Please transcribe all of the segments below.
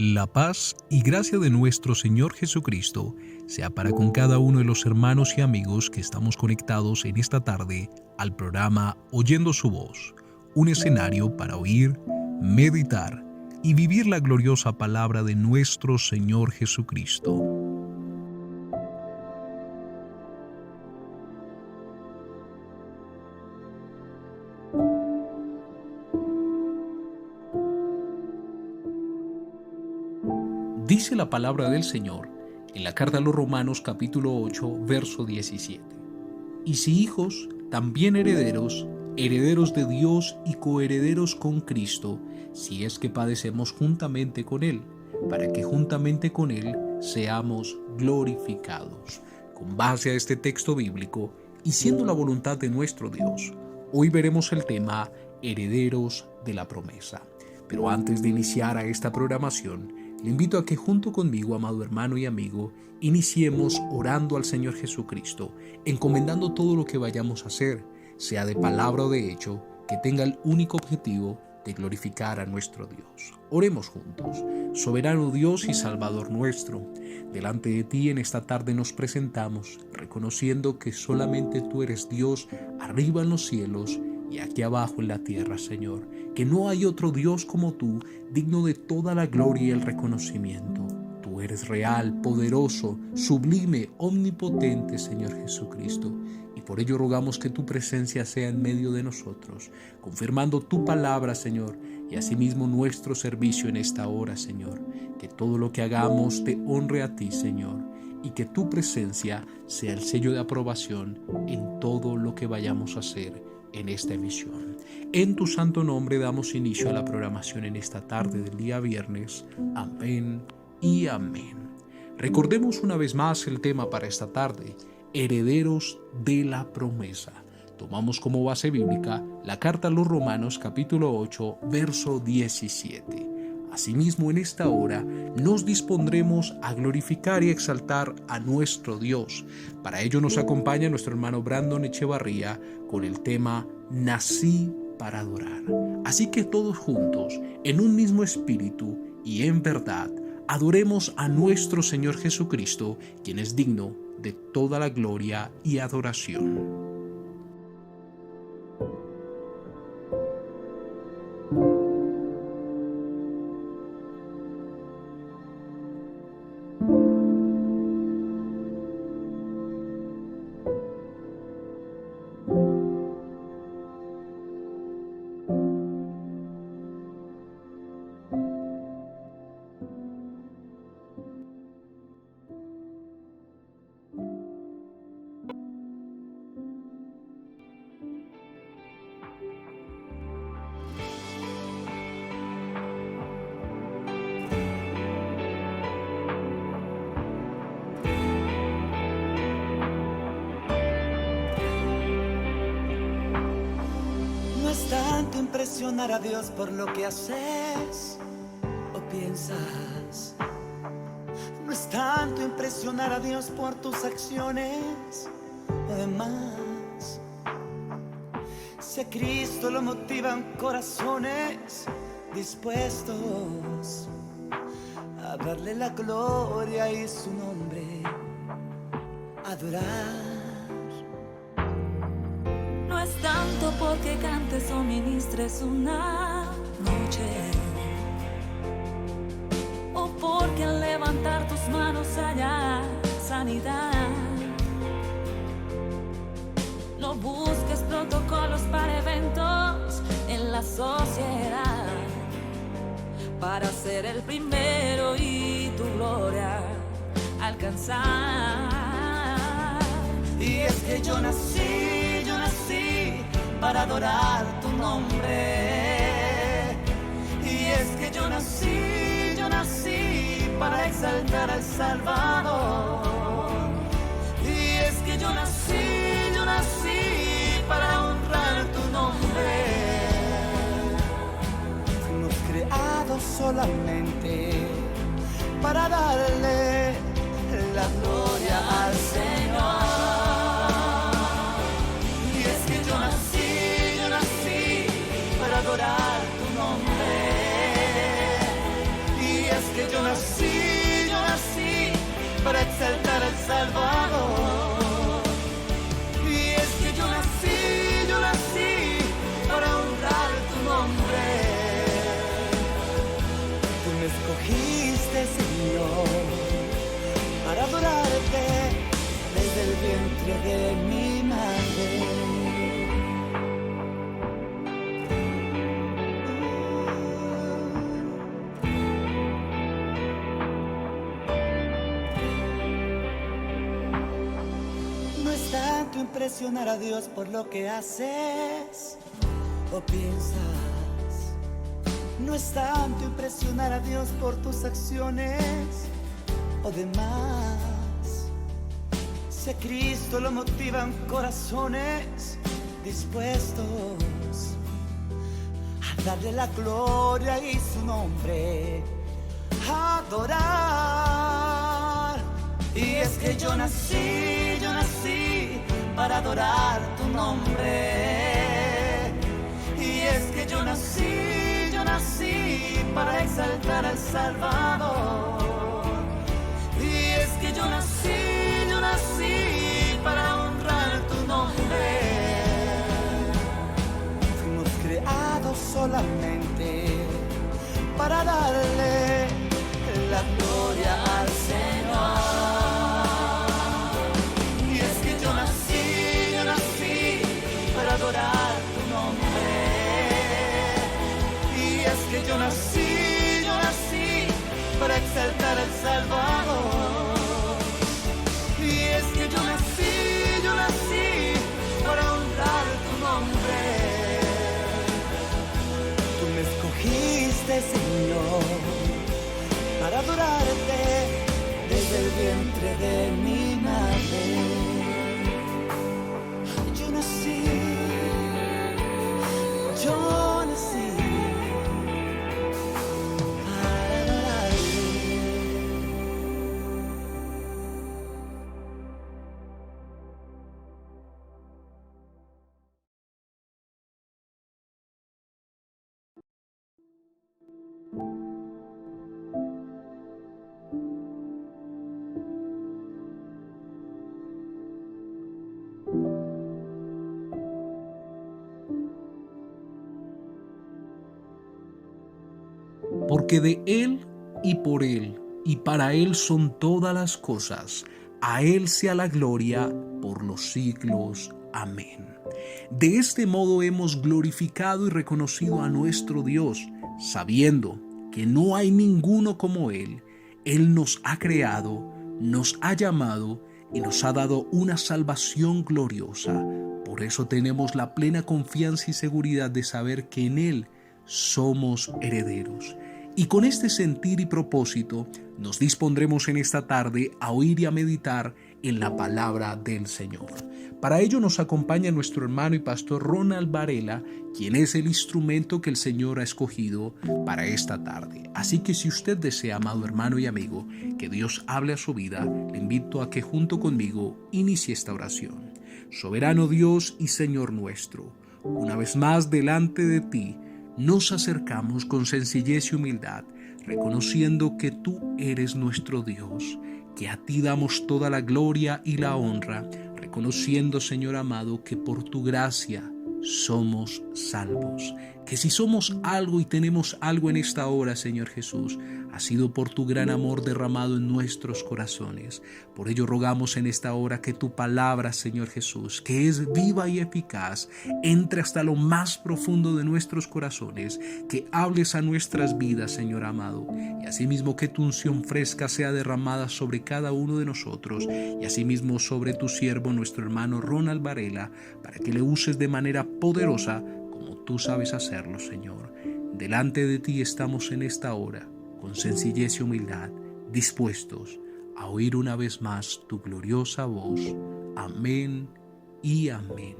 La paz y gracia de nuestro Señor Jesucristo sea para con cada uno de los hermanos y amigos que estamos conectados en esta tarde al programa Oyendo su voz, un escenario para oír, meditar y vivir la gloriosa palabra de nuestro Señor Jesucristo. Dice la palabra del Señor en la carta a los Romanos capítulo 8, verso 17. Y si hijos, también herederos, herederos de Dios y coherederos con Cristo, si es que padecemos juntamente con Él, para que juntamente con Él seamos glorificados. Con base a este texto bíblico, y siendo la voluntad de nuestro Dios, hoy veremos el tema herederos de la promesa. Pero antes de iniciar a esta programación, le invito a que junto conmigo, amado hermano y amigo, iniciemos orando al Señor Jesucristo, encomendando todo lo que vayamos a hacer, sea de palabra o de hecho, que tenga el único objetivo de glorificar a nuestro Dios. Oremos juntos. Soberano Dios y Salvador nuestro, delante de ti en esta tarde nos presentamos, reconociendo que solamente tú eres Dios arriba en los cielos y aquí abajo en la tierra, Señor, que no hay otro Dios como tú, digno de toda la gloria y el reconocimiento. Tú eres real, poderoso, sublime, omnipotente, Señor Jesucristo, y por ello rogamos que tu presencia sea en medio de nosotros, confirmando tu palabra, Señor, y asimismo nuestro servicio en esta hora, Señor, que todo lo que hagamos te honre a ti, Señor, y que tu presencia sea el sello de aprobación en todo lo que vayamos a hacer en esta emisión. En tu santo nombre damos inicio a la programación en esta tarde del día viernes. Amén y amén. Recordemos una vez más el tema para esta tarde: herederos de la promesa. Tomamos como base bíblica la carta a los Romanos capítulo 8, verso 17. Asimismo, en esta hora nos dispondremos a glorificar y exaltar a nuestro Dios. Para ello nos acompaña nuestro hermano Brandon Echevarría con el tema Nací para adorar. Así que todos juntos, en un mismo espíritu y en verdad, adoremos a nuestro Señor Jesucristo, quien es digno de toda la gloria y adoración. Tanto impresionar a Dios por lo que haces o piensas. No es tanto impresionar a Dios por tus acciones o demás. Si a Cristo lo motivan corazones dispuestos a darle la gloria y su nombre adorar. No es tanto porque cantes o ministres una noche, o porque al levantar tus manos haya sanidad. No busques protocolos para eventos en la sociedad, para ser el primero y tu gloria alcanzar. Y es que yo nací para adorar tu nombre. Y es que yo nací para exaltar al Salvador. Y es que yo nací para honrar tu nombre. Fuimos creados solamente para darle la gloria al Señor. Adorar tu nombre. Y es que yo Salvador. Y es que yo nací para honrar tu nombre. Tú me escogiste, Señor, para adorarte desde el vientre de mi madre. No es tanto impresionar a Dios por lo que haces o piensas. No es tanto impresionar a Dios por tus acciones o demás. Si a Cristo lo motivan corazones dispuestos a darle la gloria y su nombre a adorar. Y es que yo nací para adorar tu nombre. Y es que yo nací para exaltar al Salvador. Y es que yo nací para honrar tu nombre. Fuimos creados solamente para darle la gloria al Señor. Y es que yo nací para adorar tu nombre. Y es que yo nací para exaltar al Salvador. Y es que yo nací para honrar tu nombre. Tú me escogiste, Señor, para adorarte desde el vientre de mi madre. Yo nací para adorarte. Porque de Él y por Él y para Él son todas las cosas. A Él sea la gloria por los siglos. Amén. De este modo hemos glorificado y reconocido a nuestro Dios, sabiendo que no hay ninguno como Él. Él nos ha creado, nos ha llamado y nos ha dado una salvación gloriosa. Por eso tenemos la plena confianza y seguridad de saber que en Él somos herederos. Y con este sentir y propósito nos dispondremos en esta tarde a oír y a meditar en la palabra del Señor. Para ello nos acompaña nuestro hermano y pastor Ronald Varela, quien es el instrumento que el Señor ha escogido para esta tarde. Así que si usted desea, amado hermano y amigo, que Dios hable a su vida, le invito a que junto conmigo inicie esta oración. Soberano Dios y Señor nuestro, una vez más delante de ti, nos acercamos con sencillez y humildad, reconociendo que tú eres nuestro Dios, que a ti damos toda la gloria y la honra, reconociendo, Señor amado, que por tu gracia somos salvos, que si somos algo y tenemos algo en esta hora, Señor Jesús, ha sido por tu gran amor derramado en nuestros corazones. Por ello rogamos en esta hora que tu palabra, Señor Jesús, que es viva y eficaz, entre hasta lo más profundo de nuestros corazones, que hables a nuestras vidas, Señor amado, y asimismo que tu unción fresca sea derramada sobre cada uno de nosotros, y asimismo sobre tu siervo, nuestro hermano Ronald Varela, para que le uses de manera poderosa, como tú sabes hacerlo, Señor. Delante de ti estamos en esta hora, con sencillez y humildad, dispuestos a oír una vez más tu gloriosa voz. Amén y amén.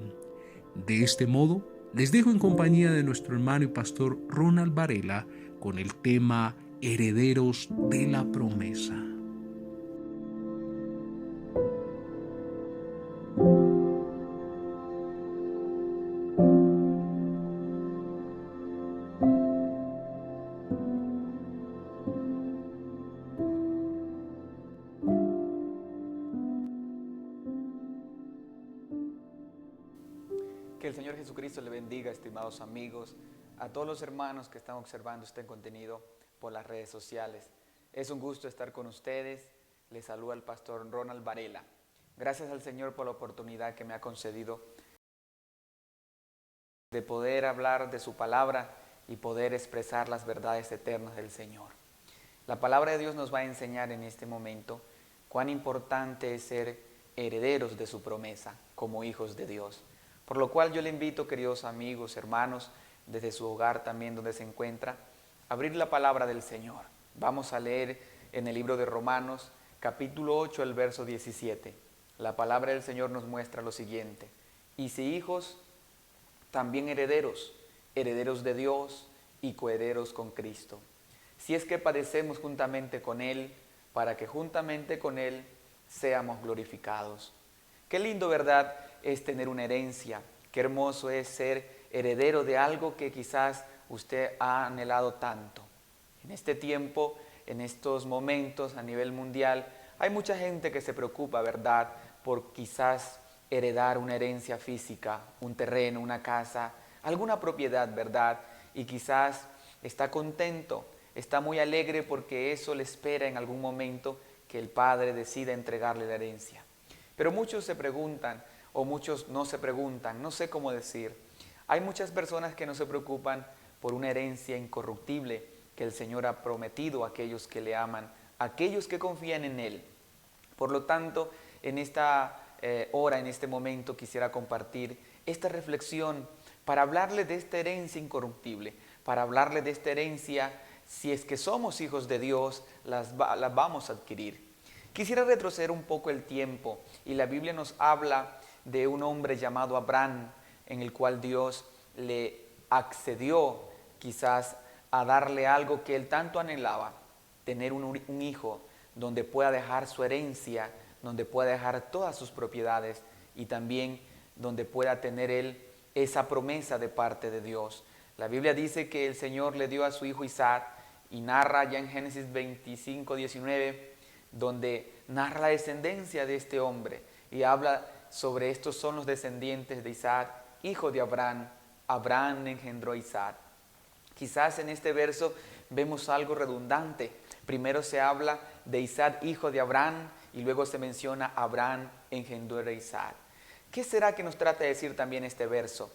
De este modo, les dejo en compañía de nuestro hermano y pastor Ronald Varela con el tema Herederos de la Promesa. Jesucristo le bendiga, estimados amigos, a todos los hermanos que están observando este contenido por las redes sociales. Es un gusto estar con ustedes. Les saluda el pastor Ronald Varela. Gracias al Señor por la oportunidad que me ha concedido de poder hablar de su palabra y poder expresar las verdades eternas del Señor. La palabra de Dios nos va a enseñar en este momento cuán importante es ser herederos de su promesa como hijos de Dios. Por lo cual yo le invito, queridos amigos, hermanos, desde su hogar también donde se encuentra, a abrir la palabra del Señor. Vamos a leer en el libro de Romanos, capítulo 8, el verso 17. La palabra del Señor nos muestra lo siguiente: y si hijos, también herederos, herederos de Dios y coherederos con Cristo. Si es que padecemos juntamente con Él, para que juntamente con Él seamos glorificados. Qué lindo, ¿verdad?, es tener una herencia. Qué hermoso es ser heredero de algo que quizás usted ha anhelado tanto. En este tiempo, en estos momentos a nivel mundial, hay mucha gente que se preocupa, ¿verdad?, por quizás heredar una herencia física, un terreno, una casa, alguna propiedad, ¿verdad? Y quizás está contento, está muy alegre porque eso le espera en algún momento que el padre decida entregarle la herencia. Pero muchos se preguntan, o muchos no se preguntan, no sé cómo decir. Hay muchas personas que no se preocupan por una herencia incorruptible que el Señor ha prometido a aquellos que le aman, a aquellos que confían en Él. Por lo tanto, en esta hora, en este momento, quisiera compartir esta reflexión para hablarle de esta herencia incorruptible, para hablarle de esta herencia, si es que somos hijos de Dios, las vamos a adquirir. Quisiera retroceder un poco el tiempo, y la Biblia nos habla de un hombre llamado Abraham, en el cual Dios le accedió quizás a darle algo que él tanto anhelaba, tener un hijo donde pueda dejar su herencia, donde pueda dejar todas sus propiedades y también donde pueda tener él esa promesa de parte de Dios. La Biblia dice que el Señor le dio a su hijo Isaac, y narra ya en Génesis 25, 19, donde narra la descendencia de este hombre y habla sobre estos son los descendientes de Isaac, hijo de Abraham. Abraham engendró a Isaac. Quizás en este verso vemos algo redundante. Primero se habla de Isaac, hijo de Abraham, y luego se menciona Abraham engendró a Isaac. ¿Qué será que nos trata de decir también este verso?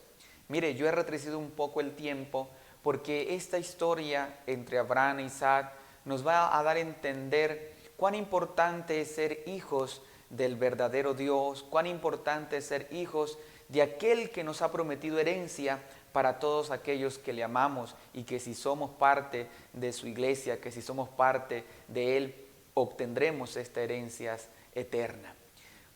Mire, yo he retrocedido un poco el tiempo porque esta historia entre Abraham e Isaac nos va a dar a entender cuán importante es ser hijos del verdadero Dios, cuán importante es ser hijos de aquel que nos ha prometido herencia para todos aquellos que le amamos, y que si somos parte de su iglesia, que si somos parte de Él, obtendremos esta herencia eterna.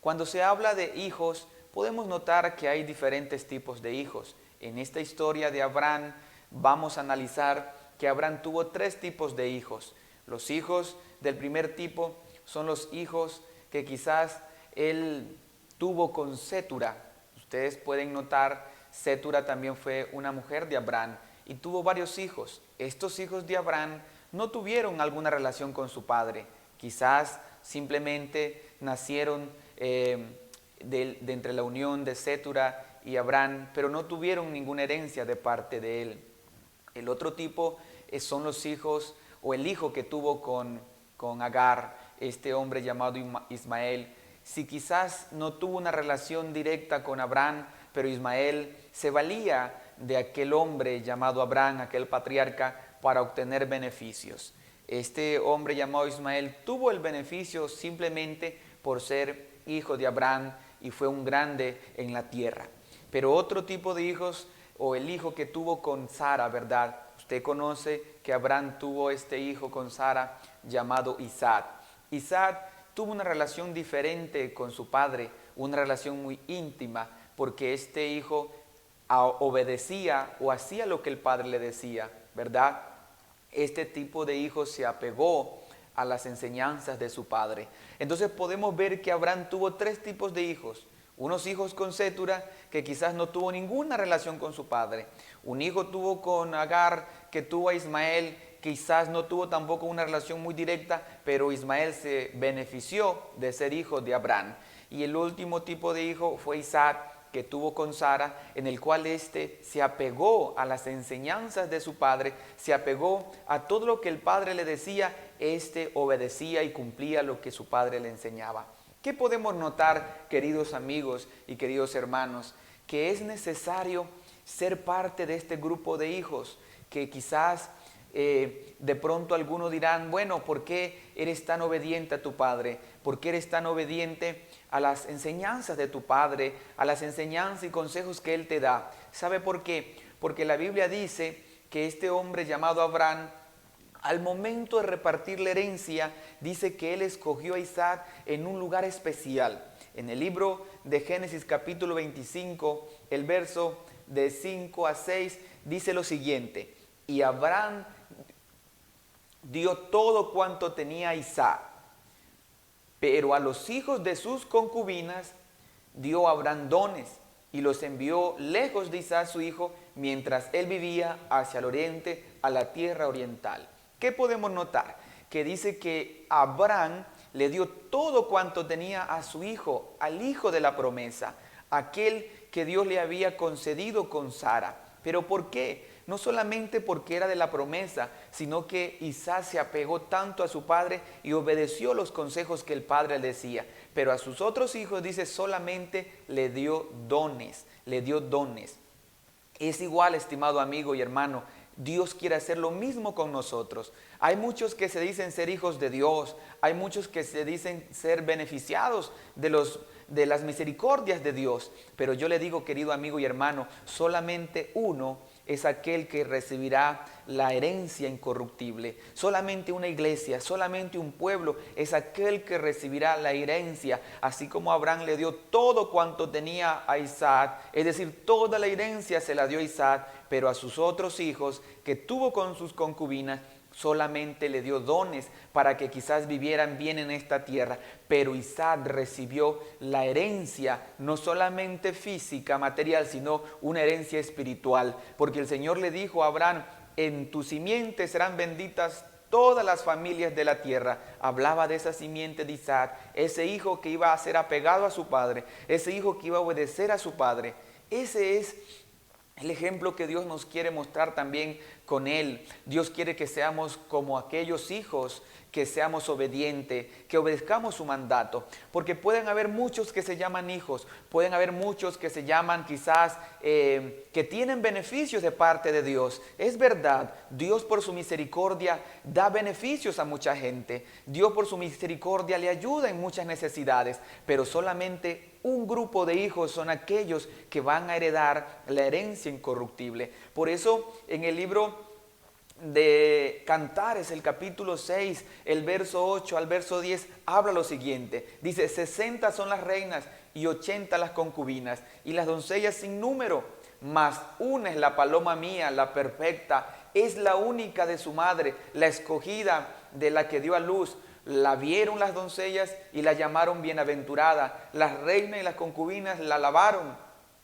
Cuando se habla de hijos, podemos notar que hay diferentes tipos de hijos. En esta historia de Abraham vamos a analizar que Abraham tuvo 3 tipos de hijos. Los hijos del primer tipo son los hijos que quizás él tuvo con Sétura. Ustedes pueden notar, Sétura también fue una mujer de Abraham y tuvo varios hijos. Estos hijos de Abraham no tuvieron alguna relación con su padre. Quizás simplemente nacieron de entre la unión de Sétura y Abraham, pero no tuvieron ninguna herencia de parte de él. El otro tipo son los hijos, o el hijo que tuvo con Agar, este hombre llamado Ismael. Si quizás no tuvo una relación directa con Abraham, pero Ismael se valía de aquel hombre llamado Abraham, aquel patriarca, para obtener beneficios. Este hombre llamado Ismael tuvo el beneficio simplemente por ser hijo de Abraham y fue un grande en la tierra. Pero otro tipo de hijos, o el hijo que tuvo con Sara, ¿verdad? Usted conoce que Abraham tuvo este hijo con Sara llamado Isaac. Isaac tuvo una relación diferente con su padre, una relación muy íntima, porque este hijo obedecía o hacía lo que el padre le decía, ¿verdad? Este tipo de hijo se apegó a las enseñanzas de su padre. Entonces podemos ver que Abraham tuvo 3 tipos de hijos. Unos hijos con Sétura, que quizás no tuvo ninguna relación con su padre. Un hijo tuvo con Agar, que tuvo a Ismael, quizás no tuvo tampoco una relación muy directa, pero Ismael se benefició de ser hijo de Abraham. Y el último tipo de hijo fue Isaac, que tuvo con Sara, en el cual éste se apegó a las enseñanzas de su padre, se apegó a todo lo que el padre le decía, éste obedecía y cumplía lo que su padre le enseñaba. ¿Qué podemos notar, queridos amigos y queridos hermanos? Que es necesario ser parte de este grupo de hijos, que quizás de pronto algunos dirán, bueno, ¿por qué eres tan obediente a tu padre? ¿Por qué eres tan obediente a las enseñanzas de tu padre, a las enseñanzas y consejos que él te da? ¿Sabe por qué? Porque la Biblia dice que este hombre llamado Abraham, al momento de repartir la herencia, dice que él escogió a Isaac en un lugar especial. En el libro de Génesis capítulo 25, el verso de 5 a 6, dice lo siguiente: y Abraham dio todo cuanto tenía Isaac, pero a los hijos de sus concubinas dio Abraham dones y los envió lejos de Isaac su hijo, mientras él vivía hacia el oriente, a la tierra oriental. ¿Qué podemos notar? Que dice que Abraham le dio todo cuanto tenía a su hijo, al hijo de la promesa, aquel que Dios le había concedido con Sara. ¿Pero por qué? No solamente porque era de la promesa, sino que Isaac se apegó tanto a su padre y obedeció los consejos que el padre le decía. Pero a sus otros hijos, dice, solamente le dio dones, le dio dones. Es igual, estimado amigo y hermano, Dios quiere hacer lo mismo con nosotros. Hay muchos que se dicen ser hijos de Dios, hay muchos que se dicen ser beneficiados de las misericordias de Dios. Pero yo le digo, querido amigo y hermano, solamente uno es aquel que recibirá la herencia incorruptible. Solamente una iglesia, solamente un pueblo es aquel que recibirá la herencia. Así como Abraham le dio todo cuanto tenía a Isaac, es decir, toda la herencia se la dio a Isaac, pero a sus otros hijos que tuvo con sus concubinas, solamente le dio dones para que quizás vivieran bien en esta tierra. Pero Isaac recibió la herencia, no solamente física, material, sino una herencia espiritual. Porque el Señor le dijo a Abraham: en tu simiente serán benditas todas las familias de la tierra. Hablaba de esa simiente de Isaac, ese hijo que iba a ser apegado a su padre, ese hijo que iba a obedecer a su padre. Ese es el ejemplo que Dios nos quiere mostrar también con Él. Dios quiere que seamos como aquellos hijos, que seamos obedientes, que obedezcamos su mandato. Porque pueden haber muchos que se llaman hijos, pueden haber muchos que se llaman quizás, que tienen beneficios de parte de Dios. Es verdad, Dios por su misericordia da beneficios a mucha gente. Dios por su misericordia le ayuda en muchas necesidades, pero solamente un grupo de hijos son aquellos que van a heredar la herencia incorruptible. Por eso en el libro de Cantares, el capítulo 6, el verso 8 al verso 10, habla lo siguiente. Dice: 60 son las reinas y 80 las concubinas, y las doncellas sin número, mas una es la paloma mía, la perfecta, es la única de su madre, la escogida de la que dio a luz. La vieron las doncellas y la llamaron bienaventurada. Las reinas y las concubinas la alabaron.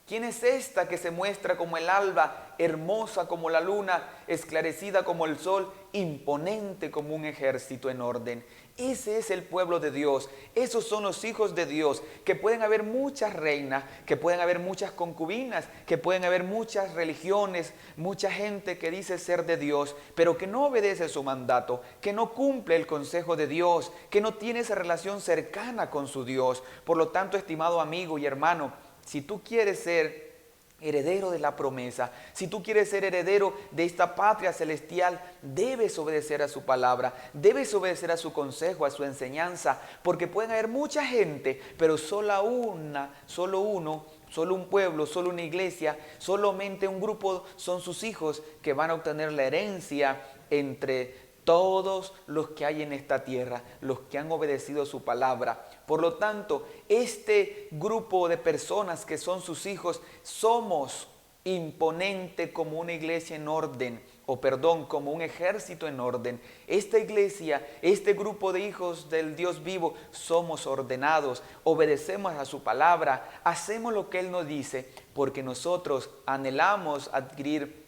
¿Quién es esta que se muestra como el alba, hermosa como la luna, esclarecida como el sol, imponente como un ejército en orden? Ese es el pueblo de Dios. Esos son los hijos de Dios. Que pueden haber muchas reinas, que pueden haber muchas concubinas, que pueden haber muchas religiones, mucha gente que dice ser de Dios, pero que no obedece su mandato, que no cumple el consejo de Dios, que no tiene esa relación cercana con su Dios. Por lo tanto, estimado amigo y hermano, si tú quieres ser heredero de la promesa, si tú quieres ser heredero de esta patria celestial, debes obedecer a su palabra, debes obedecer a su consejo, a su enseñanza, porque pueden haber mucha gente, pero solo un pueblo, solo una iglesia, solamente un grupo son sus hijos que van a obtener la herencia entre todos los que hay en esta tierra, los que han obedecido su palabra. Por lo tanto, este grupo de personas que son sus hijos, somos imponente como una iglesia en orden, como un ejército en orden. Esta iglesia, este grupo de hijos del Dios vivo, somos ordenados, obedecemos a su palabra, hacemos lo que Él nos dice, porque nosotros anhelamos adquirir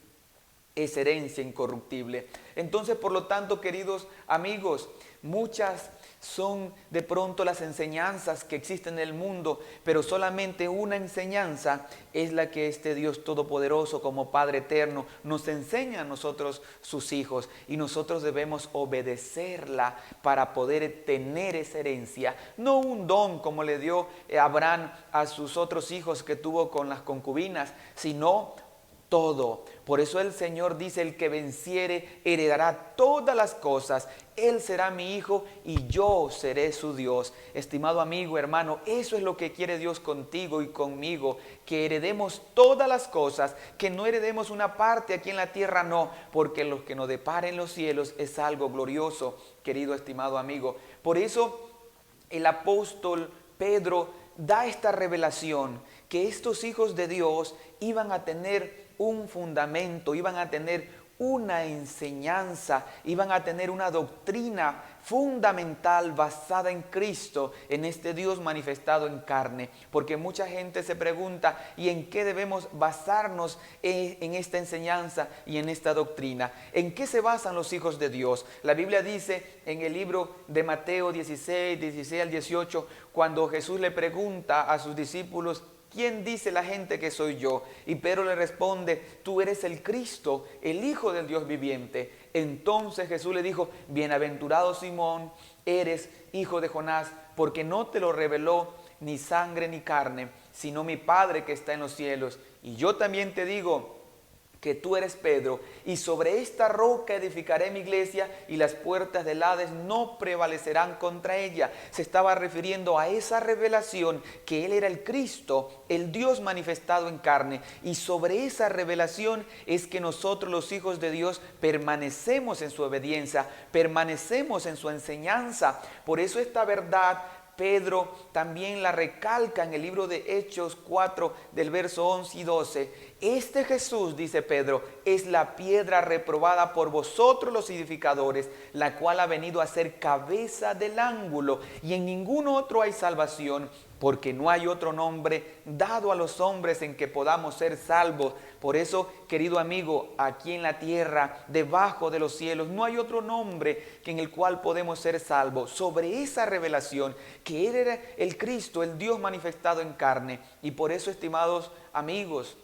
esa herencia incorruptible. Entonces, por lo tanto, queridos amigos, muchas son de pronto las enseñanzas que existen en el mundo, pero solamente una enseñanza es la que este Dios Todopoderoso como Padre Eterno nos enseña a nosotros, sus hijos, y nosotros debemos obedecerla para poder tener esa herencia, no un don como le dio Abraham a sus otros hijos que tuvo con las concubinas, sino todo. Por eso el Señor dice: el que venciere heredará todas las cosas, él será mi hijo y yo seré su Dios. Estimado amigo, hermano, eso es lo que quiere Dios contigo y conmigo, que heredemos todas las cosas, que no heredemos una parte aquí en la tierra, no, porque lo que nos depara en los cielos es algo glorioso, querido estimado amigo. Por eso el apóstol Pedro da esta revelación, que estos hijos de Dios iban a tener un fundamento, iban a tener una enseñanza, iban a tener una doctrina fundamental basada en Cristo, en este Dios manifestado en carne. Porque mucha gente se pregunta: ¿y en qué debemos basarnos en esta enseñanza y en esta doctrina? ¿En qué se basan los hijos de Dios? La Biblia dice en el libro de Mateo 16 al 18, cuando Jesús le pregunta a sus discípulos: ¿quién dice la gente que soy yo? Y Pedro le responde: tú eres el Cristo, el Hijo del Dios viviente. Entonces Jesús le dijo: bienaventurado Simón, eres hijo de Jonás, porque no te lo reveló ni sangre ni carne, sino mi Padre que está en los cielos. Y yo también te digo que tú eres Pedro, y sobre esta roca edificaré mi iglesia, y las puertas del Hades no prevalecerán contra ella. Se estaba refiriendo a esa revelación, que Él era el Cristo, el Dios manifestado en carne, y sobre esa revelación es que nosotros, los hijos de Dios, permanecemos en su obediencia, permanecemos en su enseñanza. Por eso esta verdad Pedro también la recalca en el libro de Hechos 4, del verso 11 y 12. Este Jesús, dice Pedro, es la piedra reprobada por vosotros los edificadores, la cual ha venido a ser cabeza del ángulo, y en ningún otro hay salvación, porque no hay otro nombre dado a los hombres en que podamos ser salvos. Por eso, querido amigo, aquí en la tierra, debajo de los cielos, no hay otro nombre en el cual podemos ser salvos. Sobre esa revelación, que Él era el Cristo, el Dios manifestado en carne. Y por eso, estimados amigos,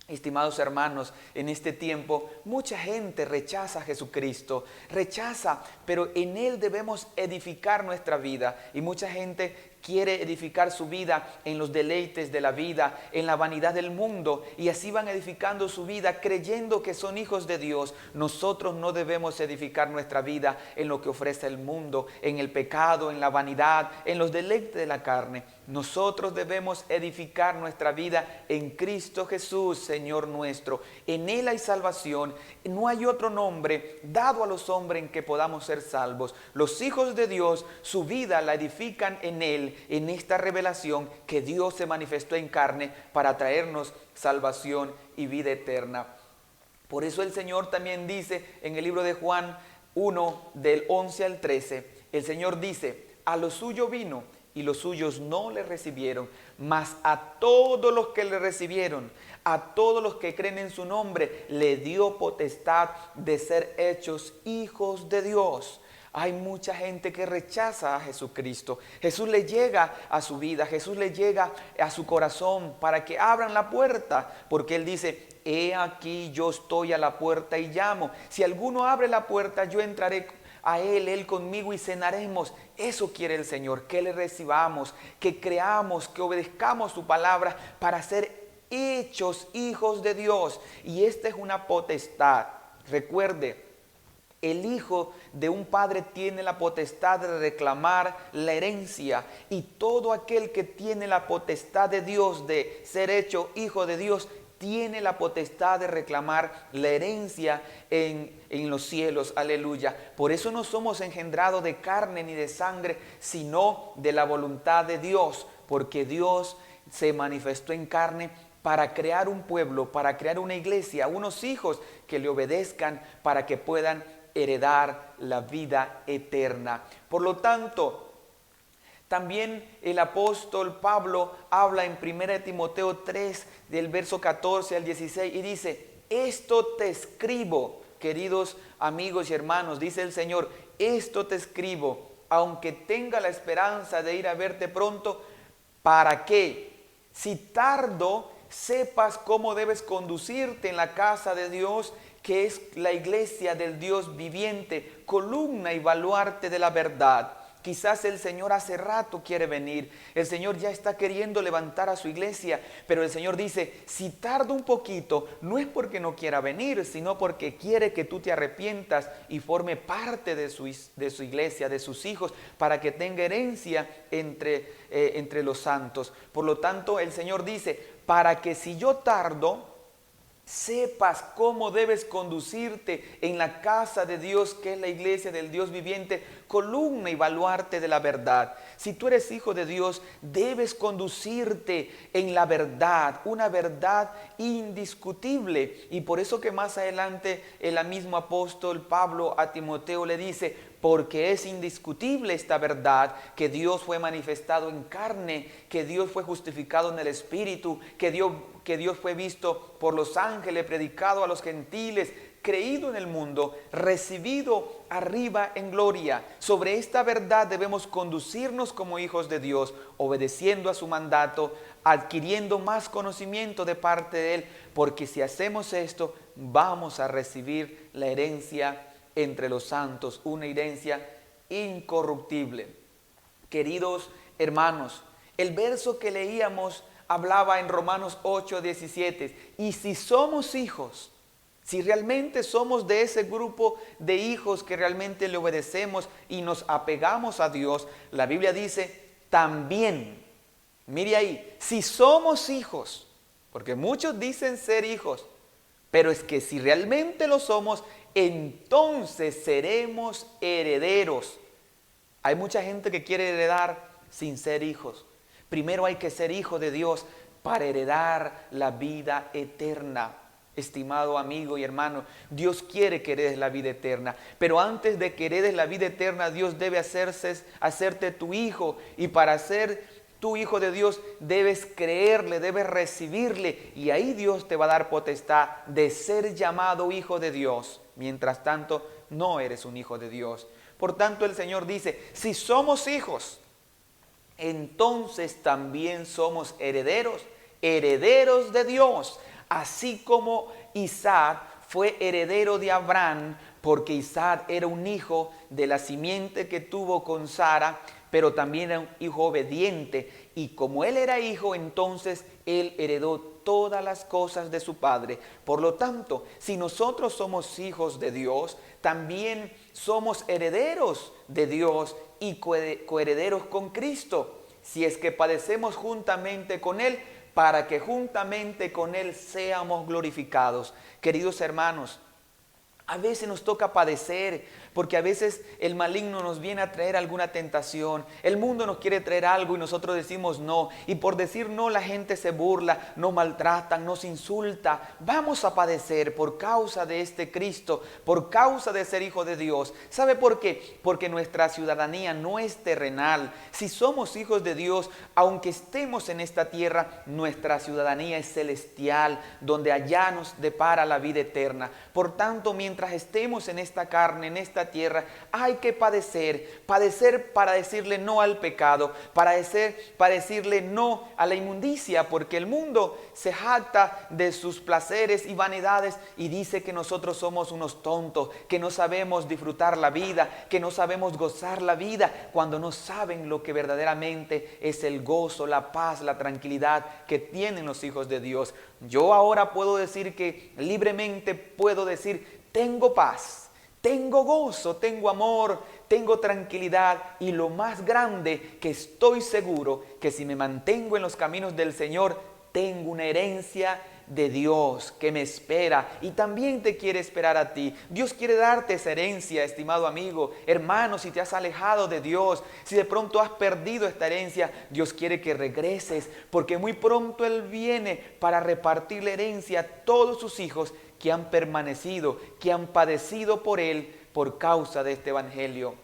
estimados hermanos, en este tiempo mucha gente rechaza a Jesucristo, rechaza, pero en Él debemos edificar nuestra vida. Y mucha gente quiere edificar su vida en los deleites de la vida, en la vanidad del mundo, y así van edificando su vida creyendo que son hijos de Dios. Nosotros no debemos edificar nuestra vida en lo que ofrece el mundo, en el pecado, en la vanidad, en los deleites de la carne. Nosotros debemos edificar nuestra vida en Cristo Jesús, Señor nuestro. En Él hay salvación. No hay otro nombre dado a los hombres en que podamos ser salvos. Los hijos de Dios, su vida la edifican en Él, en esta revelación que Dios se manifestó en carne para traernos salvación y vida eterna. Por eso el Señor también dice en el libro de Juan 1, del 11 al 13, el Señor dice: a lo suyo vino, y los suyos no le recibieron, mas a todos los que le recibieron, a todos los que creen en su nombre, le dio potestad de ser hechos hijos de Dios. Hay mucha gente que rechaza a Jesucristo. Jesús le llega a su vida, Jesús le llega a su corazón para que abran la puerta, porque Él dice: he aquí yo estoy a la puerta y llamo. Si alguno abre la puerta, yo entraré a Él conmigo y cenaremos. Eso quiere el Señor, que le recibamos, que creamos, que obedezcamos su palabra para ser hechos hijos de Dios. Y esta es una potestad. Recuerde, el hijo de un padre tiene la potestad de reclamar la herencia, y todo aquel que tiene la potestad de Dios de ser hecho hijo de Dios tiene la potestad de reclamar la herencia en los cielos. Aleluya. Por eso no somos engendrados de carne ni de sangre, sino de la voluntad de Dios, porque Dios se manifestó en carne para crear un pueblo, para crear una iglesia, unos hijos que le obedezcan para que puedan heredar la vida eterna. Por lo tanto, también el apóstol Pablo habla en 1 Timoteo 3, del verso 14 al 16, y dice: esto te escribo, queridos amigos y hermanos, dice el Señor, esto te escribo aunque tenga la esperanza de ir a verte pronto, ¿para qué? Si tardo, sepas cómo debes conducirte en la casa de Dios, que es la iglesia del Dios viviente, columna y baluarte de la verdad. Quizás el Señor hace rato quiere venir, el Señor ya está queriendo levantar a su iglesia, pero el Señor dice, si tarda un poquito, no es porque no quiera venir, sino porque quiere que tú te arrepientas y forme parte de su iglesia, de sus hijos, para que tenga herencia entre los santos. Por lo tanto, el Señor dice, para que si yo tardo, sepas cómo debes conducirte en la casa de Dios, que es la iglesia del Dios viviente, columna y baluarte de la verdad. Si tú eres hijo de Dios, debes conducirte en la verdad, una verdad indiscutible. Y por eso que más adelante el mismo apóstol Pablo a Timoteo le dice, porque es indiscutible esta verdad, que Dios fue manifestado en carne, que Dios fue justificado en el Espíritu, que Dios fue visto por los ángeles, predicado a los gentiles, creído en el mundo, recibido arriba en gloria. Sobre esta verdad debemos conducirnos como hijos de Dios, obedeciendo a su mandato, adquiriendo más conocimiento de parte de Él, porque si hacemos esto, vamos a recibir la herencia entre los santos, una herencia incorruptible. Queridos hermanos, el verso que leíamos hablaba en Romanos 8:17, y si somos hijos, si realmente somos de ese grupo de hijos que realmente le obedecemos y nos apegamos a Dios, la Biblia dice también, mire ahí, si somos hijos, porque muchos dicen ser hijos, pero es que si realmente lo somos, entonces seremos herederos. Hay mucha gente que quiere heredar sin ser hijos. Primero hay que ser hijo de Dios para heredar la vida eterna. Estimado amigo y hermano, Dios quiere que heredes la vida eterna, pero antes de que heredes la vida eterna, Dios debe hacerte tu hijo, y para ser tu hijo de Dios debes creerle, debes recibirle, y ahí Dios te va a dar potestad de ser llamado hijo de Dios. Mientras tanto, no eres un hijo de Dios. Por tanto, el Señor dice, si somos hijos, entonces también somos herederos, herederos de Dios, así como Isaac fue heredero de Abraham, porque Isaac era un hijo de la simiente que tuvo con Sara, pero también era un hijo obediente, y como él era hijo, entonces él heredó todas las cosas de su padre. Por lo tanto, si nosotros somos hijos de Dios, también somos herederos de Dios y coherederos con Cristo, si es que padecemos juntamente con Él, para que juntamente con Él seamos glorificados. Queridos hermanos, a veces nos toca padecer, porque a veces el maligno nos viene a traer alguna tentación. El mundo nos quiere traer algo y nosotros decimos no. Y por decir no, la gente se burla, nos maltratan, nos insulta. Vamos a padecer por causa de este Cristo, por causa de ser hijo de Dios. ¿Sabe por qué? Porque nuestra ciudadanía no es terrenal. Si somos hijos de Dios, aunque estemos en esta tierra, nuestra ciudadanía es celestial, donde allá nos depara la vida eterna. Por tanto, mientras estemos en esta carne, en esta tierra, hay que padecer para decirle no al pecado, para decirle no a la inmundicia, porque el mundo se jacta de sus placeres y vanidades y dice que nosotros somos unos tontos, que no sabemos disfrutar la vida, que no sabemos gozar la vida, cuando no saben lo que verdaderamente es el gozo, la paz, la tranquilidad que tienen los hijos de Dios. Yo ahora puedo decir que libremente puedo decir, tengo paz, tengo gozo, tengo amor, tengo tranquilidad, y lo más grande, que estoy seguro que si me mantengo en los caminos del Señor, tengo una herencia de Dios que me espera y también te quiere esperar a ti. Dios quiere darte esa herencia, estimado amigo, hermano. Si te has alejado de Dios, si de pronto has perdido esta herencia, Dios quiere que regreses, porque muy pronto Él viene para repartir la herencia a todos sus hijos que han permanecido, que han padecido por Él por causa de este evangelio.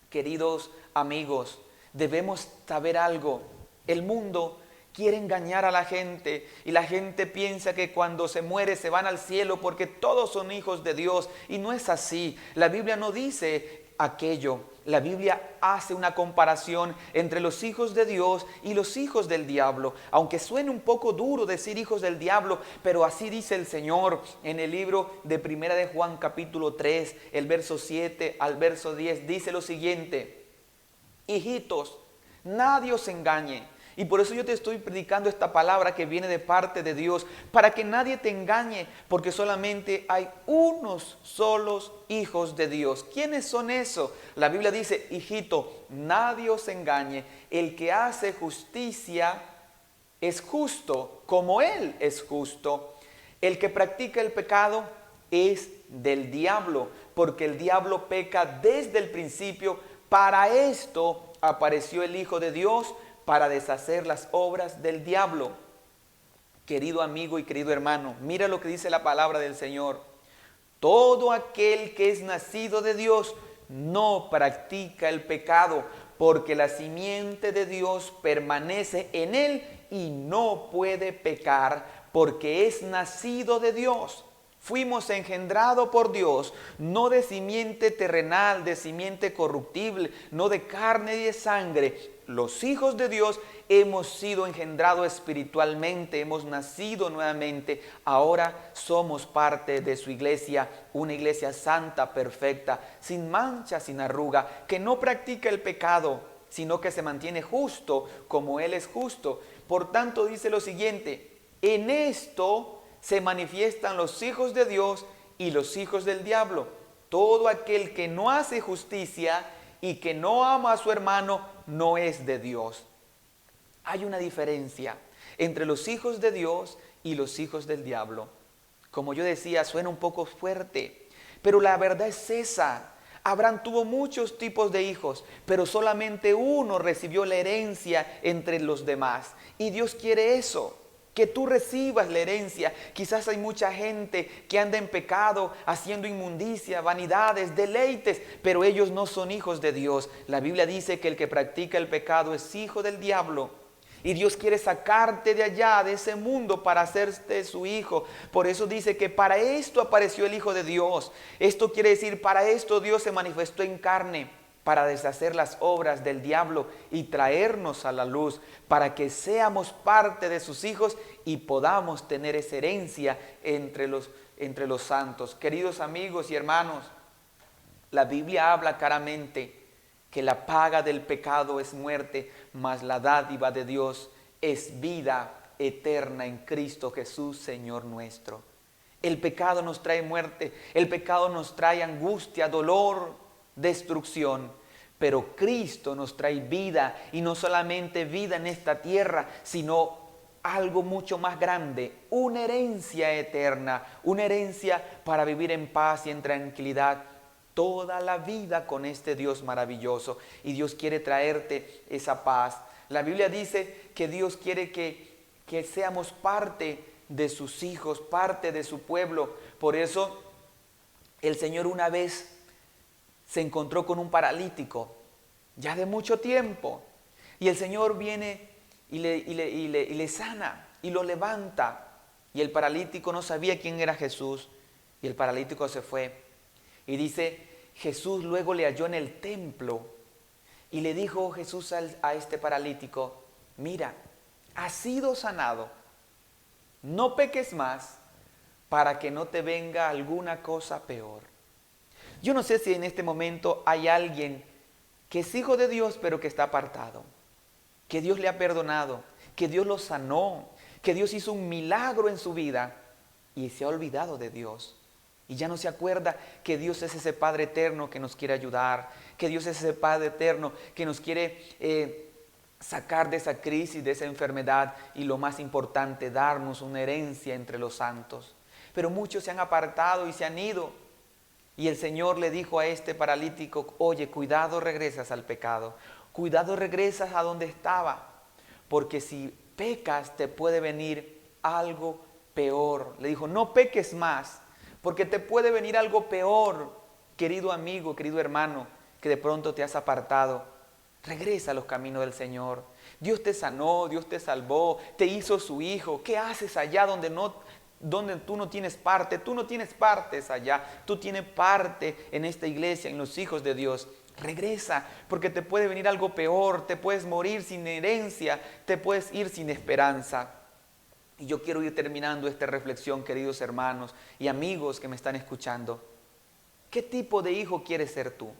Queridos amigos, debemos saber algo. El mundo quiere engañar a la gente, y la gente piensa que cuando se muere se van al cielo porque todos son hijos de Dios, y no es así. La Biblia no dice aquello. La Biblia hace una comparación entre los hijos de Dios y los hijos del diablo. Aunque suene un poco duro decir hijos del diablo, pero así dice el Señor en el libro de Primera de Juan capítulo 3, el verso 7 al verso 10, dice lo siguiente: hijitos, nadie os engañe. Y por eso yo te estoy predicando esta palabra que viene de parte de Dios, para que nadie te engañe, porque solamente hay unos solos hijos de Dios. ¿Quiénes son esos? La Biblia dice: hijito, nadie os engañe, el que hace justicia es justo, como Él es justo. El que practica el pecado es del diablo, porque el diablo peca desde el principio. Para esto apareció el Hijo de Dios, para deshacer las obras del diablo. Querido amigo y querido hermano, mira lo que dice la palabra del Señor: todo aquel que es nacido de Dios no practica el pecado, porque la simiente de Dios permanece en él y no puede pecar, porque es nacido de Dios. Fuimos engendrados por Dios, no de simiente terrenal, de simiente corruptible, no de carne y de sangre. Los hijos de Dios hemos sido engendrados espiritualmente, hemos nacido nuevamente. Ahora somos parte de su iglesia, una iglesia santa, perfecta, sin mancha, sin arruga, que no practica el pecado, sino que se mantiene justo como Él es justo. Por tanto, dice lo siguiente: en esto se manifiestan los hijos de Dios y los hijos del diablo. Todo aquel que no hace justicia y que no ama a su hermano no es de Dios. Hay una diferencia entre los hijos de Dios y los hijos del diablo. Como yo decía, suena un poco fuerte, pero la verdad es esa. Abraham tuvo muchos tipos de hijos, pero solamente uno recibió la herencia entre los demás. Y Dios quiere eso, que tú recibas la herencia. Quizás hay mucha gente que anda en pecado, haciendo inmundicia, vanidades, deleites, pero ellos no son hijos de Dios. La Biblia dice que el que practica el pecado es hijo del diablo. Y Dios quiere sacarte de allá, de ese mundo, para hacerte su hijo. Por eso dice que para esto apareció el Hijo de Dios. Esto quiere decir, para esto Dios se manifestó en carne, para deshacer las obras del diablo y traernos a la luz, para que seamos parte de sus hijos y podamos tener esa herencia entre los santos. Queridos amigos y hermanos, la Biblia habla claramente que la paga del pecado es muerte, mas la dádiva de Dios es vida eterna en Cristo Jesús, Señor nuestro. El pecado nos trae muerte, el pecado nos trae angustia, dolor, destrucción, pero Cristo nos trae vida, y no solamente vida en esta tierra, sino algo mucho más grande, una herencia eterna, una herencia para vivir en paz y en tranquilidad toda la vida con este Dios maravilloso. Y Dios quiere traerte esa paz. La Biblia dice que Dios quiere que seamos parte de sus hijos, parte de su pueblo. Por eso el Señor una vez se encontró con un paralítico, ya de mucho tiempo, y el Señor viene y le sana y lo levanta. Y el paralítico no sabía quién era Jesús, y el paralítico se fue. Y dice, Jesús luego le halló en el templo y le dijo Jesús a este paralítico: mira, has sido sanado, no peques más para que no te venga alguna cosa peor. Yo no sé si en este momento hay alguien que es hijo de Dios pero que está apartado, que Dios le ha perdonado, que Dios lo sanó, que Dios hizo un milagro en su vida y se ha olvidado de Dios. Y ya no se acuerda que Dios es ese Padre eterno que nos quiere ayudar, que Dios es ese Padre eterno que nos quiere sacar de esa crisis, de esa enfermedad, y lo más importante, darnos una herencia entre los santos. Pero muchos se han apartado y se han ido. Y el Señor le dijo a este paralítico: oye, cuidado, regresas al pecado, cuidado, regresas a donde estaba, porque si pecas te puede venir algo peor. Le dijo: no peques más, porque te puede venir algo peor, querido amigo, querido hermano, que de pronto te has apartado. Regresa a los caminos del Señor. Dios te sanó, Dios te salvó, te hizo su hijo. ¿Qué haces allá donde no donde tú no tienes parte, tú no tienes partes allá, tú tienes parte en esta iglesia, en los hijos de Dios. Regresa, porque te puede venir algo peor, te puedes morir sin herencia, te puedes ir sin esperanza. Y yo quiero ir terminando esta reflexión, queridos hermanos y amigos que me están escuchando. ¿Qué tipo de hijo quieres ser tú?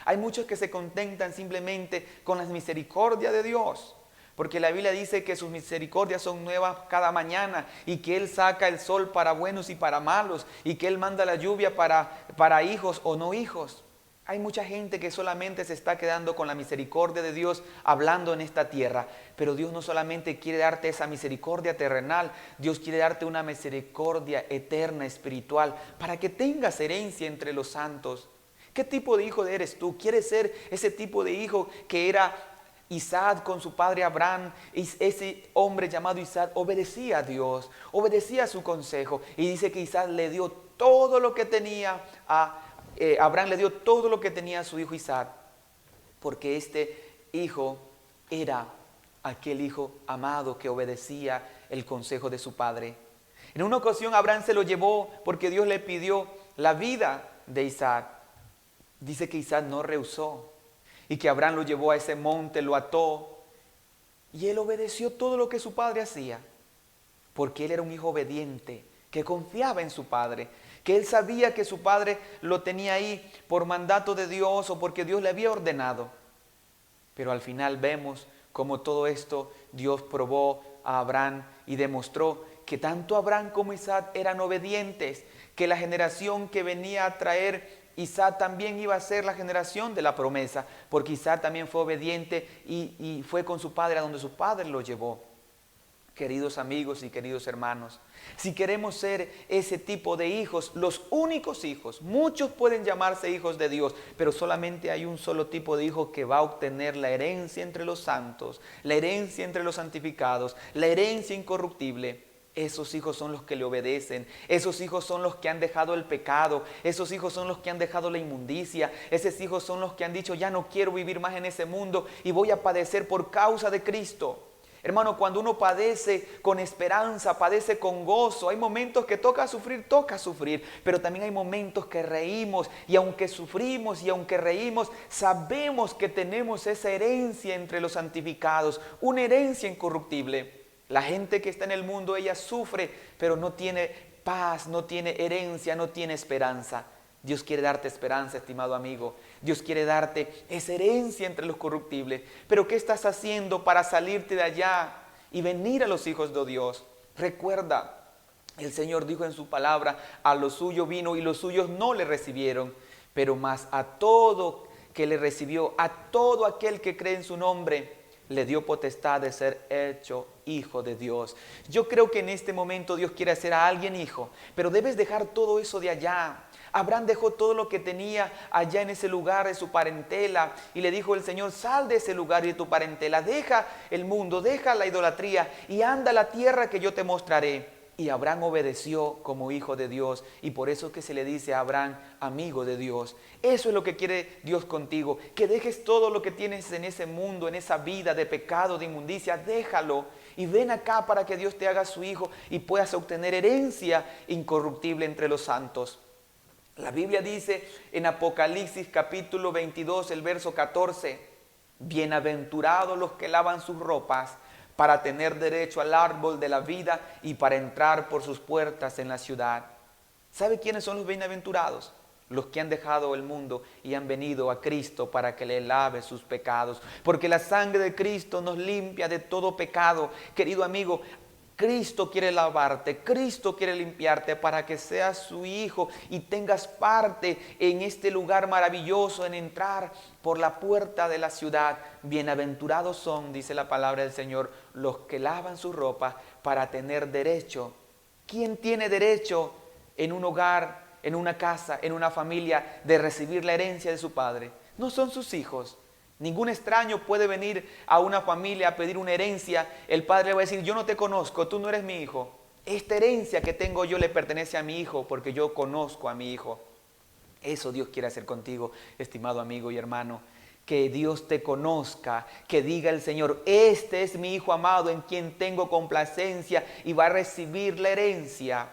Hay muchos que se contentan simplemente con las misericordias de Dios, porque la Biblia dice que sus misericordias son nuevas cada mañana y que Él saca el sol para buenos y para malos y que Él manda la lluvia para hijos o no hijos. Hay mucha gente que solamente se está quedando con la misericordia de Dios hablando en esta tierra, pero Dios no solamente quiere darte esa misericordia terrenal, Dios quiere darte una misericordia eterna, espiritual, para que tengas herencia entre los santos. ¿Qué tipo de hijo eres tú? ¿Quieres ser ese tipo de hijo que era Isaac con su padre Abraham? Ese hombre llamado Isaac obedecía a Dios, obedecía a su consejo, y dice que Isaac le dio todo lo que tenía Abraham le dio todo lo que tenía a su hijo Isaac, porque este hijo era aquel hijo amado que obedecía el consejo de su padre. En una ocasión Abraham se lo llevó porque Dios le pidió la vida de Isaac. Dice que Isaac no rehusó y que Abraham lo llevó a ese monte, lo ató y él obedeció todo lo que su padre hacía, porque él era un hijo obediente que confiaba en su padre, que él sabía que su padre lo tenía ahí por mandato de Dios o porque Dios le había ordenado. Pero al final vemos cómo todo esto Dios probó a Abraham y demostró que tanto Abraham como Isaac eran obedientes, que la generación que venía a traer Isaac también iba a ser la generación de la promesa, porque Isaac también fue obediente y fue con su padre a donde su padre lo llevó. Queridos amigos y queridos hermanos, si queremos ser ese tipo de hijos, los únicos hijos, muchos pueden llamarse hijos de Dios, pero solamente hay un solo tipo de hijo que va a obtener la herencia entre los santos, la herencia entre los santificados, la herencia incorruptible. Esos hijos son los que le obedecen, esos hijos son los que han dejado el pecado, esos hijos son los que han dejado la inmundicia, esos hijos son los que han dicho, ya no quiero vivir más en ese mundo y voy a padecer por causa de Cristo. Hermano, cuando uno padece con esperanza, padece con gozo, hay momentos que toca sufrir, pero también hay momentos que reímos, y aunque sufrimos y aunque reímos, sabemos que tenemos esa herencia entre los santificados, una herencia incorruptible. La gente que está en el mundo, ella sufre, pero no tiene paz, no tiene herencia, no tiene esperanza. Dios quiere darte esperanza, estimado amigo. Dios quiere darte esa herencia entre los corruptibles. Pero ¿qué estás haciendo para salirte de allá y venir a los hijos de Dios? Recuerda, el Señor dijo en su palabra, a lo suyo vino y los suyos no le recibieron. Pero más a todo que le recibió, a todo aquel que cree en su nombre, le dio potestad de ser hecho hijo de Dios. Yo creo que en este momento Dios quiere hacer a alguien hijo, pero debes dejar todo eso de allá. Abraham dejó todo lo que tenía allá en ese lugar de su parentela y le dijo el Señor, sal de ese lugar y de tu parentela, deja el mundo, deja la idolatría y anda a la tierra que yo te mostraré. Y Abraham obedeció como hijo de Dios, y por eso es que se le dice a Abraham, amigo de Dios. Eso es lo que quiere Dios contigo, que dejes todo lo que tienes en ese mundo, en esa vida de pecado, de inmundicia, déjalo y ven acá para que Dios te haga su hijo y puedas obtener herencia incorruptible entre los santos. La Biblia dice en Apocalipsis capítulo 22, el verso 14, bienaventurados los que lavan sus ropas para tener derecho al árbol de la vida y para entrar por sus puertas en la ciudad. ¿Sabe quiénes son los bienaventurados? Los que han dejado el mundo y han venido a Cristo para que le lave sus pecados. Porque la sangre de Cristo nos limpia de todo pecado. Querido amigo, Cristo quiere lavarte, Cristo quiere limpiarte para que seas su hijo y tengas parte en este lugar maravilloso, en entrar por la puerta de la ciudad. Bienaventurados son, dice la palabra del Señor, los que lavan su ropa para tener derecho. ¿Quién tiene derecho en un hogar, en una casa, en una familia, de recibir la herencia de su padre? No son sus hijos. Ningún extraño puede venir a una familia a pedir una herencia. El padre va a decir, yo no te conozco, tú no eres mi hijo. Esta herencia que tengo yo le pertenece a mi hijo porque yo conozco a mi hijo. Eso Dios quiere hacer contigo, estimado amigo y hermano. que Dios te conozca, que diga el Señor, este es mi Hijo amado en quien tengo complacencia y va a recibir la herencia,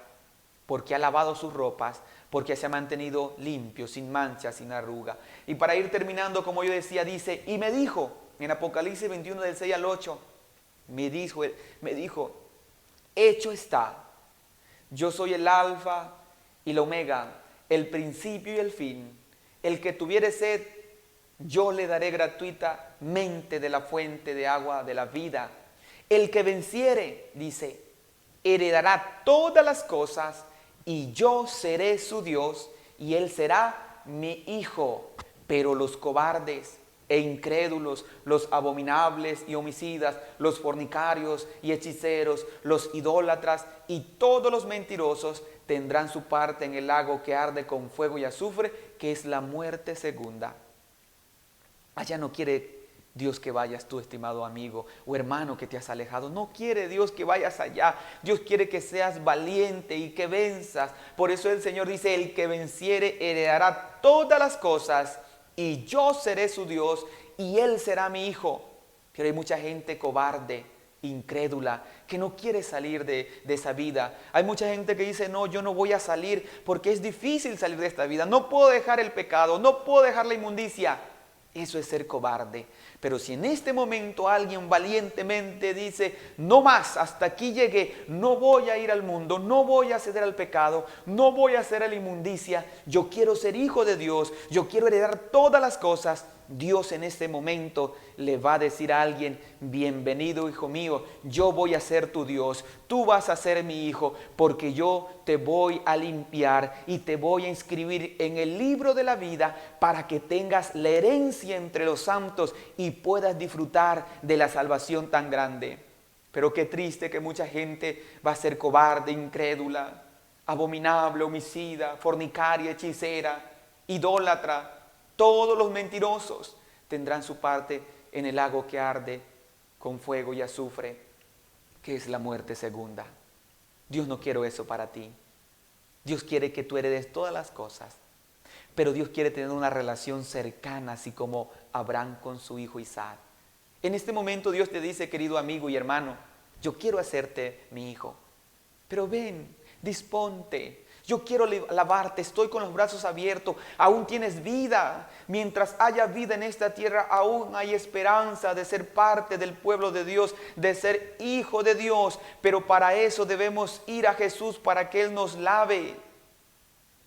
porque ha lavado sus ropas, porque se ha mantenido limpio, sin mancha, sin arruga. Y para ir terminando, como yo decía, dice, y me dijo, en Apocalipsis 21 del 6 al 8, me dijo, hecho está, yo soy el alfa y la omega, el principio y el fin. El que tuviere sed, yo le daré gratuitamente de la fuente de agua de la vida. El que venciere, dice, heredará todas las cosas y yo seré su Dios y él será mi hijo. Pero los cobardes e incrédulos, los abominables y homicidas, los fornicarios y hechiceros, los idólatras y todos los mentirosos tendrán su parte en el lago que arde con fuego y azufre, que es la muerte segunda. Allá no quiere Dios que vayas tú, estimado amigo o hermano que te has alejado. No quiere Dios que vayas allá. Dios quiere que seas valiente y que venzas. Por eso el Señor dice, el que venciere heredará todas las cosas y yo seré su Dios y él será mi hijo. Pero hay mucha gente cobarde, incrédula, que no quiere salir de esa vida. Hay mucha gente que dice, no, yo no voy a salir porque es difícil salir de esta vida. No puedo dejar el pecado, no puedo dejar la inmundicia. Eso es ser cobarde. Pero si en este momento alguien valientemente dice, no más, hasta aquí llegué, no voy a ir al mundo, no voy a ceder al pecado, no voy a hacer a la inmundicia, yo quiero ser hijo de Dios, yo quiero heredar todas las cosas, Dios en este momento le va a decir a alguien, bienvenido hijo mío, yo voy a ser tu Dios, tú vas a ser mi hijo, porque yo te voy a limpiar y te voy a inscribir en el libro de la vida para que tengas la herencia entre los santos y puedas disfrutar de la salvación tan grande. Pero qué triste que mucha gente va a ser cobarde, incrédula, abominable, homicida, fornicaria, hechicera, idólatra. Todos los mentirosos tendrán su parte en el lago que arde con fuego y azufre, que es la muerte segunda. Dios no quiere eso para ti. Dios quiere que tú heredes todas las cosas, pero Dios quiere tener una relación cercana, así como Abraham con su hijo Isaac. En este momento Dios te dice, querido amigo y hermano, yo quiero hacerte mi hijo, pero ven, disponte. Yo quiero lavarte, estoy con los brazos abiertos, aún tienes vida. Mientras haya vida en esta tierra, aún hay esperanza de ser parte del pueblo de Dios, de ser hijo de Dios. Pero para eso debemos ir a Jesús para que Él nos lave.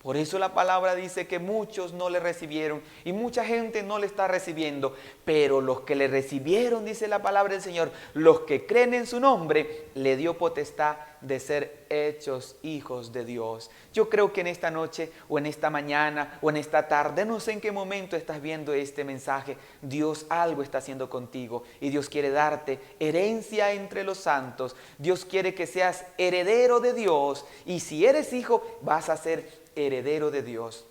Por eso la palabra dice que muchos no le recibieron y mucha gente no le está recibiendo. Pero los que le recibieron, dice la palabra del Señor, los que creen en su nombre, le dio potestad de ser hechos hijos de Dios. Yo creo que en esta noche o en esta mañana o en esta tarde, no sé en qué momento estás viendo este mensaje, Dios algo está haciendo contigo y Dios quiere darte herencia entre los santos. Dios quiere que seas heredero de Dios y si eres hijo vas a ser heredero de Dios.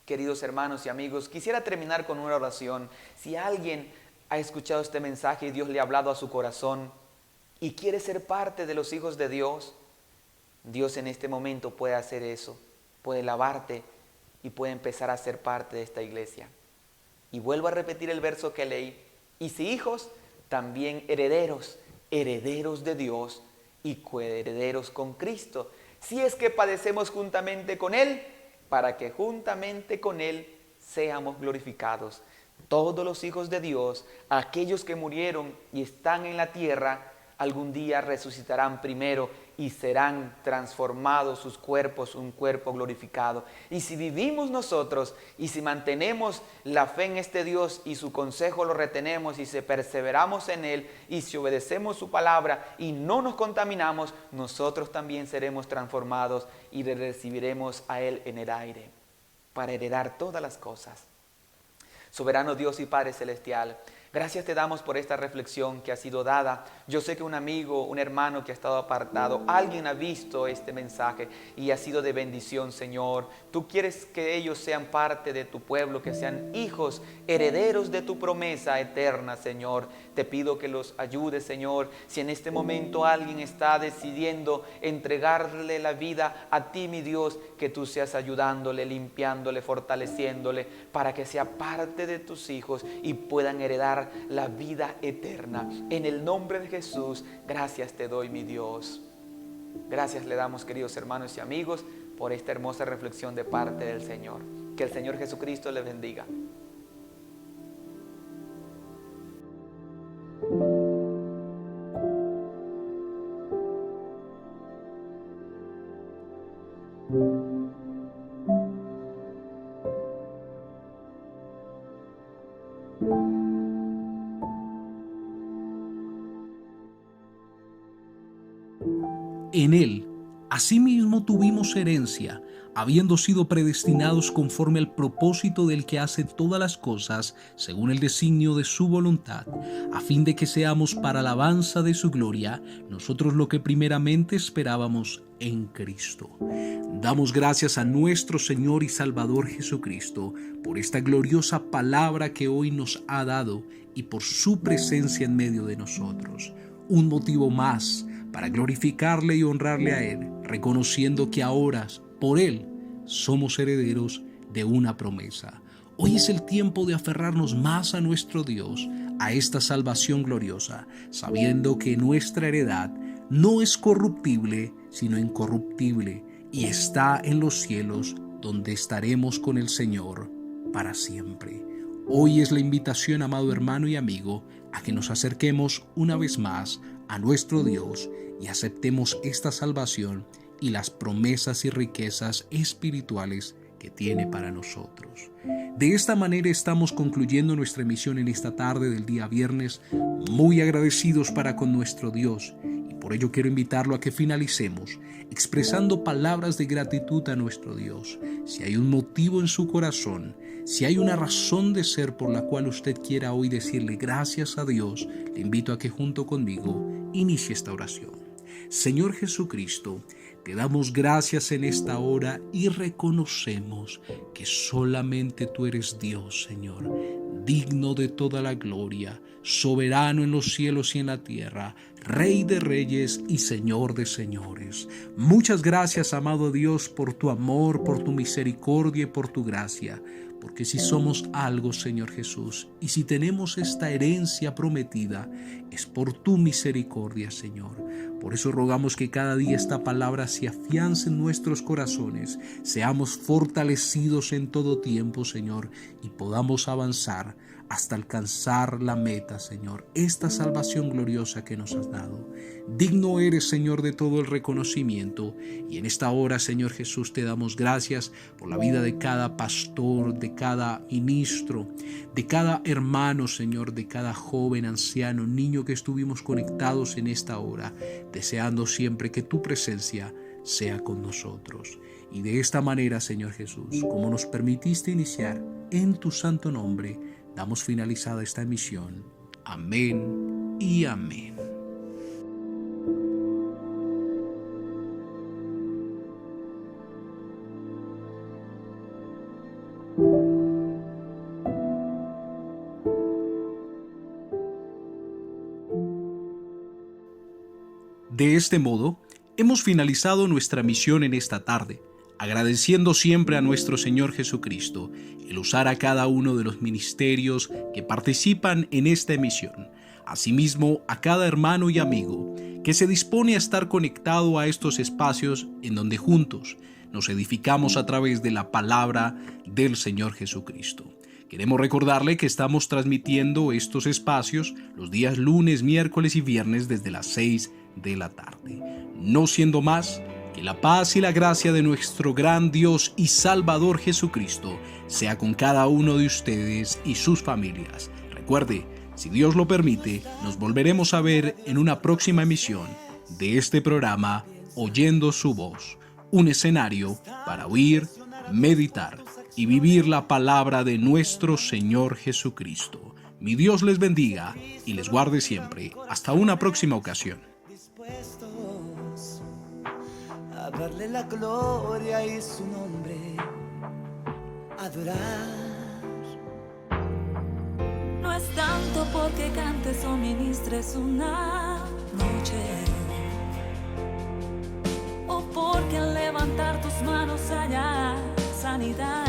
Queridos hermanos y amigos, quisiera terminar con una oración. Si alguien ha escuchado este mensaje y Dios le ha hablado a su corazón y quiere ser parte de los hijos de Dios, Dios en este momento puede hacer eso, puede lavarte y puede empezar a ser parte de esta iglesia. Y vuelvo a repetir el verso que leí. Y si hijos, también herederos, herederos de Dios y coherederos con Cristo. Si es que padecemos juntamente con Él, para que juntamente con Él seamos glorificados. Todos los hijos de Dios, aquellos que murieron y están en la tierra, algún día resucitarán primero y serán transformados sus cuerpos, un cuerpo glorificado. Y si vivimos nosotros y si mantenemos la fe en este Dios y su consejo lo retenemos y si perseveramos en Él y si obedecemos su palabra y no nos contaminamos, nosotros también seremos transformados y le recibiremos a Él en el aire para heredar todas las cosas. Soberano Dios y Padre Celestial, Gracias te damos por esta reflexión que ha sido dada. Yo sé que un amigo, un hermano que ha estado apartado, alguien ha visto este mensaje y ha sido de bendición, Señor. Tú quieres que ellos sean parte de tu pueblo, que sean hijos, herederos de tu promesa eterna, Señor. Te pido que los ayudes, Señor. Si en este momento alguien está decidiendo entregarle la vida a ti, mi Dios, que tú seas ayudándole, limpiándole, fortaleciéndole, para que sea parte de tus hijos y puedan heredar la vida eterna. En el nombre de Jesús, gracias te doy, mi Dios. Gracias le damos, queridos hermanos y amigos, por esta hermosa reflexión de parte del Señor. Que el Señor Jesucristo les bendiga. En Él, asimismo tuvimos herencia, habiendo sido predestinados conforme al propósito del que hace todas las cosas, según el designio de su voluntad, a fin de que seamos para alabanza de su gloria, nosotros lo que primeramente esperábamos en Cristo. Damos gracias a nuestro Señor y Salvador Jesucristo por esta gloriosa palabra que hoy nos ha dado y por su presencia en medio de nosotros. Un motivo más para glorificarle y honrarle a Él, reconociendo que ahora, por Él, somos herederos de una promesa. Hoy es el tiempo de aferrarnos más a nuestro Dios, a esta salvación gloriosa, sabiendo que nuestra heredad no es corruptible, sino incorruptible, y está en los cielos, donde estaremos con el Señor para siempre. Hoy es la invitación, amado hermano y amigo, a que nos acerquemos una vez más a nuestro Dios y aceptemos esta salvación y las promesas y riquezas espirituales que tiene para nosotros. De esta manera estamos concluyendo nuestra emisión en esta tarde del día viernes, muy agradecidos para con nuestro Dios, y por ello quiero invitarlo a que finalicemos expresando palabras de gratitud a nuestro Dios. Si hay un motivo en su corazón, si hay una razón de ser por la cual usted quiera hoy decirle gracias a Dios, le invito a que junto conmigo inicie esta oración. Señor Jesucristo, te damos gracias en esta hora y reconocemos que solamente tú eres Dios, Señor, digno de toda la gloria, soberano en los cielos y en la tierra, Rey de reyes y Señor de señores. Muchas gracias, amado Dios, por tu amor, por tu misericordia y por tu gracia. Porque si somos algo, Señor Jesús, y si tenemos esta herencia prometida, es por tu misericordia, Señor. Por eso rogamos que cada día esta palabra se afiance en nuestros corazones, seamos fortalecidos en todo tiempo, Señor, y podamos avanzar hasta alcanzar la meta, Señor, esta salvación gloriosa que nos has dado. Digno eres, Señor, de todo el reconocimiento, y en esta hora, Señor Jesús, te damos gracias por la vida de cada pastor, de cada ministro, de cada hermano, Señor, de cada joven, anciano, niño que estuvimos conectados en esta hora, deseando siempre que tu presencia sea con nosotros. Y de esta manera, Señor Jesús, como nos permitiste iniciar en tu santo nombre, damos finalizada esta emisión. Amén y amén. De este modo, hemos finalizado nuestra misión en esta tarde, agradeciendo siempre a nuestro Señor Jesucristo el usar a cada uno de los ministerios que participan en esta emisión, asimismo a cada hermano y amigo que se dispone a estar conectado a estos espacios en donde juntos nos edificamos a través de la palabra del Señor Jesucristo. Queremos recordarle que estamos transmitiendo estos espacios los días lunes, miércoles y viernes desde las 6 de la tarde. No siendo más, que la paz y la gracia de nuestro gran Dios y Salvador Jesucristo sea con cada uno de ustedes y sus familias. Recuerde, si Dios lo permite, nos volveremos a ver en una próxima emisión de este programa Oyendo su Voz, un escenario para oír, meditar y vivir la palabra de nuestro Señor Jesucristo. Mi Dios les bendiga y les guarde siempre. Hasta una próxima ocasión. Dispuestos a darle la gloria y su nombre, adorar. No es tanto porque cantes o ministres una noche, o porque al levantar tus manos haya sanidad.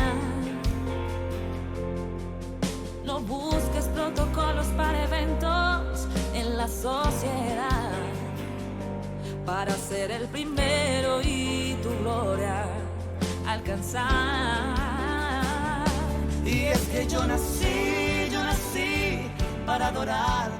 No busques protocolos para eventos en la sociedad, para ser el primero y tu gloria alcanzar. Y es que yo nací para adorar